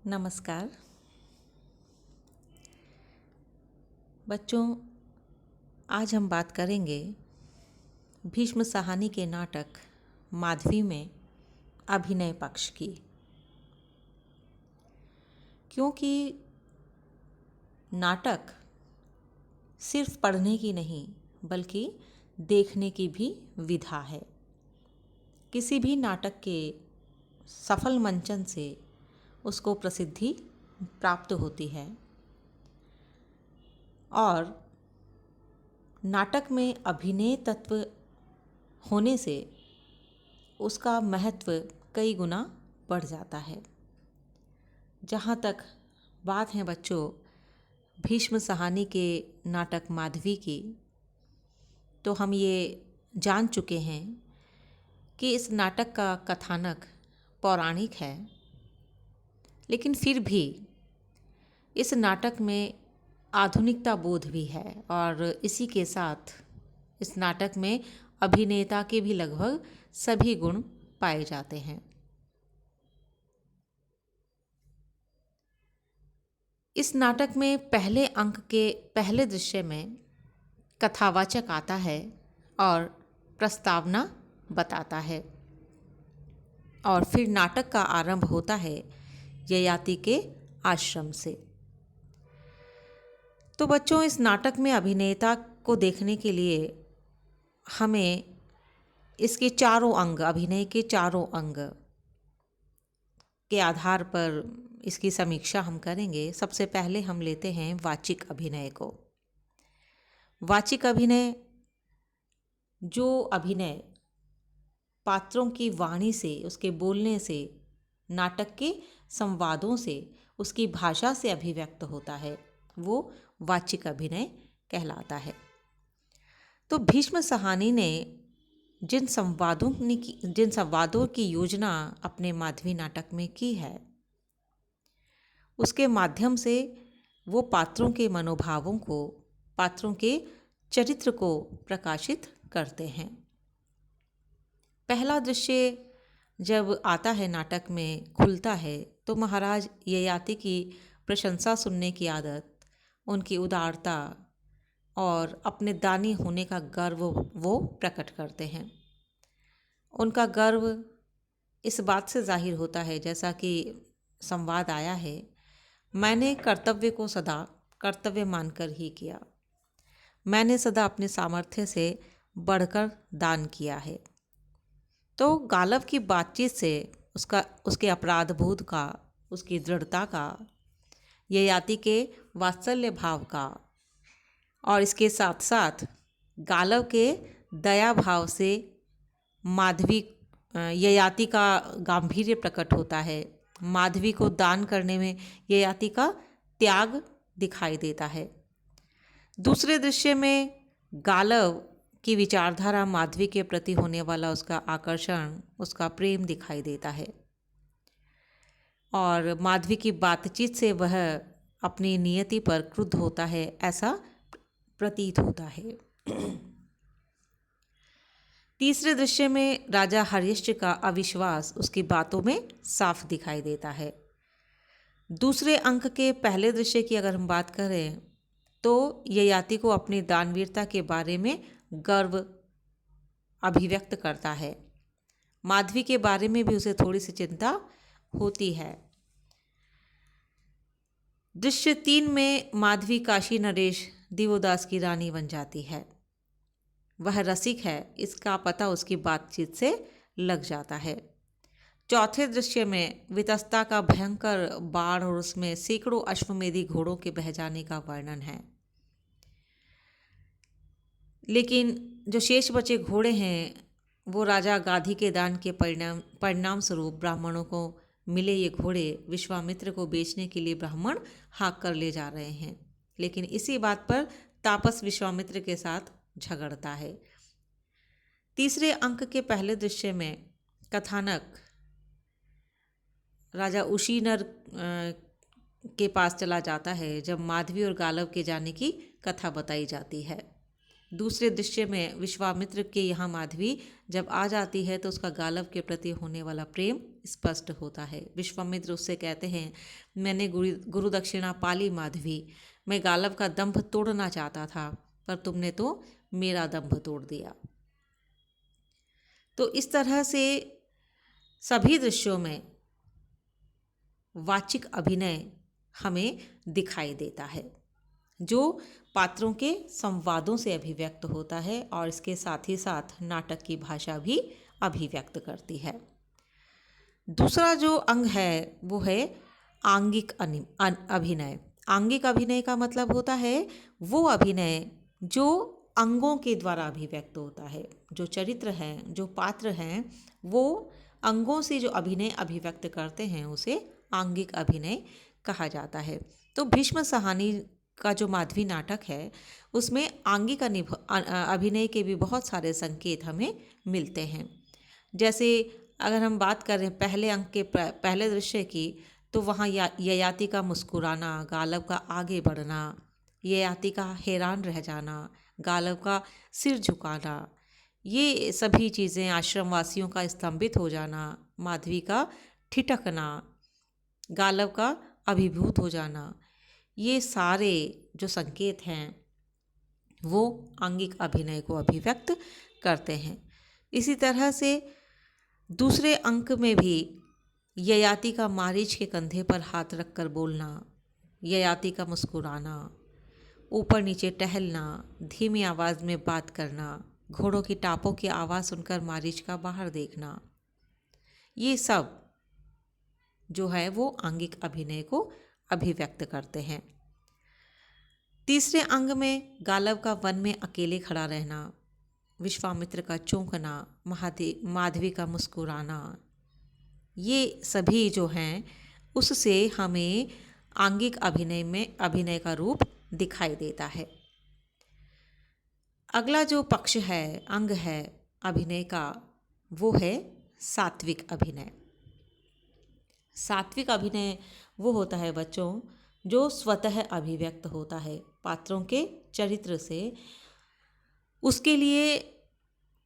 नमस्कार बच्चों। आज हम बात करेंगे भीष्म साहनी के नाटक माधवी में अभिनय पक्ष की। क्योंकि नाटक सिर्फ पढ़ने की नहीं बल्कि देखने की भी विधा है। किसी भी नाटक के सफल मंचन से उसको प्रसिद्धि प्राप्त होती है और नाटक में अभिनय तत्व होने से उसका महत्व कई गुना बढ़ जाता है। जहाँ तक बात है बच्चों भीष्म साहनी के नाटक माधवी की, तो हम ये जान चुके हैं कि इस नाटक का कथानक पौराणिक है, लेकिन फिर भी इस नाटक में आधुनिकता बोध भी है और इसी के साथ इस नाटक में अभिनेता के भी लगभग सभी गुण पाए जाते हैं। इस नाटक में पहले अंक के पहले दृश्य में कथावाचक आता है और प्रस्तावना बताता है और फिर नाटक का आरंभ होता है ययाति के आश्रम से। तो बच्चों इस नाटक में अभिनेता को देखने के लिए हमें इसके चारों अंग, अभिनय के चारों अंग के आधार पर इसकी समीक्षा हम करेंगे। सबसे पहले हम लेते हैं वाचिक अभिनय को। वाचिक अभिनय जो अभिनय पात्रों की वाणी से, उसके बोलने से, नाटक के संवादों से, उसकी भाषा से अभिव्यक्त होता है, वो वाचिक अभिनय कहलाता है। तो भीष्म साहनी ने जिन संवादों की योजना अपने माधवी नाटक में की है, उसके माध्यम से वो पात्रों के मनोभावों को, पात्रों के चरित्र को प्रकाशित करते हैं। पहला दृश्य जब आता है नाटक में, खुलता है, तो महाराज ययाति की प्रशंसा सुनने की आदत, उनकी उदारता और अपने दानी होने का गर्व वो प्रकट करते हैं। उनका गर्व इस बात से जाहिर होता है, जैसा कि संवाद आया है, मैंने कर्तव्य को सदा कर्तव्य मानकर ही किया, मैंने सदा अपने सामर्थ्य से बढ़कर दान किया है। तो गालव की बातचीत से उसके अपराध बोध का, उसकी दृढ़ता का, ययाति के वात्सल्य भाव का और इसके साथ साथ गालव के दया भाव से माधवी ययाति का गांभीर्य प्रकट होता है। माधवी को दान करने में ययाति का त्याग दिखाई देता है। दूसरे दृश्य में गालव की विचारधारा, माधवी के प्रति होने वाला उसका आकर्षण, उसका प्रेम दिखाई देता है और माधवी की बातचीत से वह अपनी नियति पर क्रुद्ध होता है, ऐसा प्रतीत होता है। तीसरे दृश्य में राजा हर्यश्व का अविश्वास उसकी बातों में साफ दिखाई देता है। दूसरे अंक के पहले दृश्य की अगर हम बात करें तो ययाति को अपनी दानवीरता के बारे में गर्व अभिव्यक्त करता है। माधवी के बारे में भी उसे थोड़ी सी चिंता होती है। दृश्य 3 में माधवी काशी नरेश दिवोदास की रानी बन जाती है। वह रसिक है, इसका पता उसकी बातचीत से लग जाता है। चौथे दृश्य में वितस्ता का भयंकर बाढ़ और उसमें सैकड़ों अश्वमेधी घोड़ों के बह जाने का वर्णन है। लेकिन जो शेष बचे घोड़े हैं वो राजा गाधी के दान के परिणाम स्वरूप ब्राह्मणों को मिले ये घोड़े विश्वामित्र को बेचने के लिए ब्राह्मण हाँक कर ले जा रहे हैं। लेकिन इसी बात पर तापस विश्वामित्र के साथ झगड़ता है। तीसरे अंक के पहले दृश्य में कथानक राजा उशीनर के पास चला जाता है, जब माधवी और गालव के जाने की कथा बताई जाती है। दूसरे दृश्य में विश्वामित्र के यहाँ माधवी जब आ जाती है तो उसका गालव के प्रति होने वाला प्रेम स्पष्ट होता है। विश्वामित्र उससे कहते हैं, मैंने गुरु दक्षिणा पाली माधवी, मैं गालव का दंभ तोड़ना चाहता था पर तुमने तो मेरा दंभ तोड़ दिया। तो इस तरह से सभी दृश्यों में वाचिक अभिनय हमें दिखाई देता है जो पात्रों के संवादों से अभिव्यक्त होता है और इसके साथ ही साथ नाटक की भाषा भी अभिव्यक्त करती है। दूसरा जो अंग है वो है आंगिक अभिनय। आंगिक अभिनय का मतलब होता है वो अभिनय जो अंगों के द्वारा अभिव्यक्त होता है। जो चरित्र हैं, जो पात्र हैं, वो अंगों से जो अभिनय अभिव्यक्त करते हैं उसे आंगिक अभिनय कहा जाता है। तो भीष्म सहानी का जो माधवी नाटक है उसमें आंगिक अभिनय के भी बहुत सारे संकेत हमें मिलते हैं। जैसे अगर हम बात करें पहले अंक के पहले दृश्य की, तो वहाँ ययाति का मुस्कुराना, गालव का आगे बढ़ना, ययाति का हैरान रह जाना, गालव का सिर झुकाना, ये सभी चीज़ें, आश्रमवासियों का स्तंभित हो जाना, माधवी का ठिठकना, गालव का अभिभूत हो जाना, ये सारे जो संकेत हैं वो आंगिक अभिनय को अभिव्यक्त करते हैं। इसी तरह से दूसरे अंक में भी ययाति का मारीच के कंधे पर हाथ रखकर बोलना, ययाति का मुस्कुराना, ऊपर नीचे टहलना, धीमी आवाज़ में बात करना, घोड़ों की टापों की आवाज़ सुनकर मारीच का बाहर देखना, ये सब जो है वो आंगिक अभिनय को अभिव्यक्त करते हैं। तीसरे अंग में गालव का वन में अकेले खड़ा रहना, विश्वामित्र का चौंकना, माधवी का मुस्कुराना, ये सभी जो हैं उससे हमें आंगिक अभिनय में अभिनय का रूप दिखाई देता है। अगला जो पक्ष है, अंग है अभिनय का, वो है सात्विक अभिनय। सात्विक अभिनय वो होता है बच्चों जो स्वतः अभिव्यक्त होता है पात्रों के चरित्र से। उसके लिए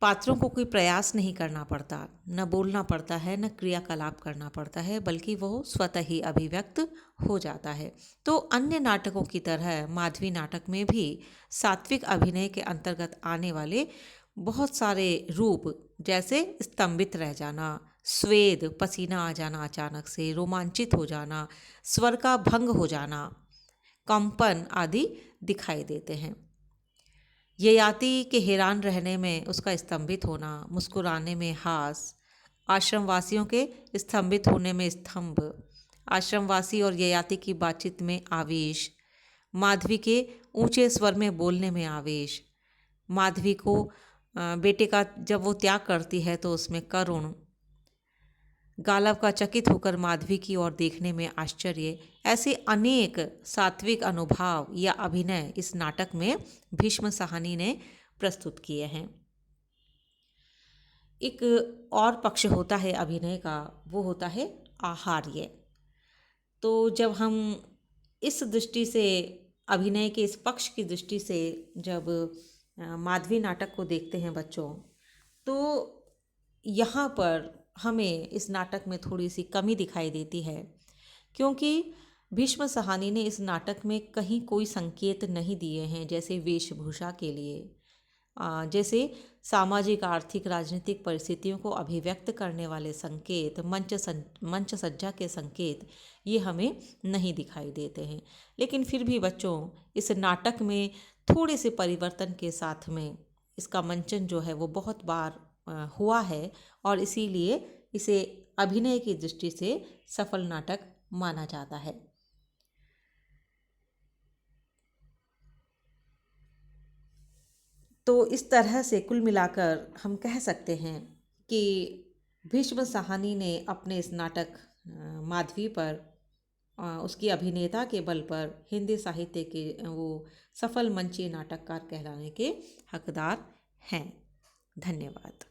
पात्रों को कोई प्रयास नहीं करना पड़ता, न बोलना पड़ता है, न क्रियाकलाप करना पड़ता है, बल्कि वो स्वतः ही अभिव्यक्त हो जाता है। तो अन्य नाटकों की तरह माधवी नाटक में भी सात्विक अभिनय के अंतर्गत आने वाले बहुत सारे रूप, जैसे स्तंभित रह जाना, स्वेद, पसीना आ जाना अचानक से, रोमांचित हो जाना, स्वर का भंग हो जाना, कंपन आदि दिखाई देते हैं। ययाति के हैरान रहने में उसका स्तंभित होना, मुस्कुराने में हास, आश्रमवासियों के स्तंभित होने में स्तंभ, आश्रमवासी और ययाति की बातचीत में आवेश, माधवी के ऊंचे स्वर में बोलने में आवेश, माधवी को बेटे का जब वो त्याग करती है तो उसमें करुण, गालव का चकित होकर माधवी की ओर देखने में आश्चर्य, ऐसे अनेक सात्विक अनुभाव या अभिनय इस नाटक में भीष्म सहानी ने प्रस्तुत किए हैं। एक और पक्ष होता है अभिनय का, वो होता है आहार्य। तो जब हम इस दृष्टि से, अभिनय के इस पक्ष की दृष्टि से जब माधवी नाटक को देखते हैं बच्चों, तो यहाँ पर हमें इस नाटक में थोड़ी सी कमी दिखाई देती है, क्योंकि भीष्म सहानी ने इस नाटक में कहीं कोई संकेत नहीं दिए हैं, जैसे वेशभूषा के लिए, जैसे सामाजिक, आर्थिक, राजनीतिक परिस्थितियों को अभिव्यक्त करने वाले संकेत, मंच सज्जा के संकेत, ये हमें नहीं दिखाई देते हैं। लेकिन फिर भी बच्चों इस नाटक में थोड़े से परिवर्तन के साथ में इसका मंचन जो है वो बहुत बार हुआ है और इसीलिए इसे अभिनय की दृष्टि से सफल नाटक माना जाता है। तो इस तरह से कुल मिलाकर हम कह सकते हैं कि भीष्म सहानी ने अपने इस नाटक माधवी पर, उसकी अभिनेता के बल पर हिंदी साहित्य के वो सफल मंचीय नाटककार कहलाने के हकदार हैं। धन्यवाद।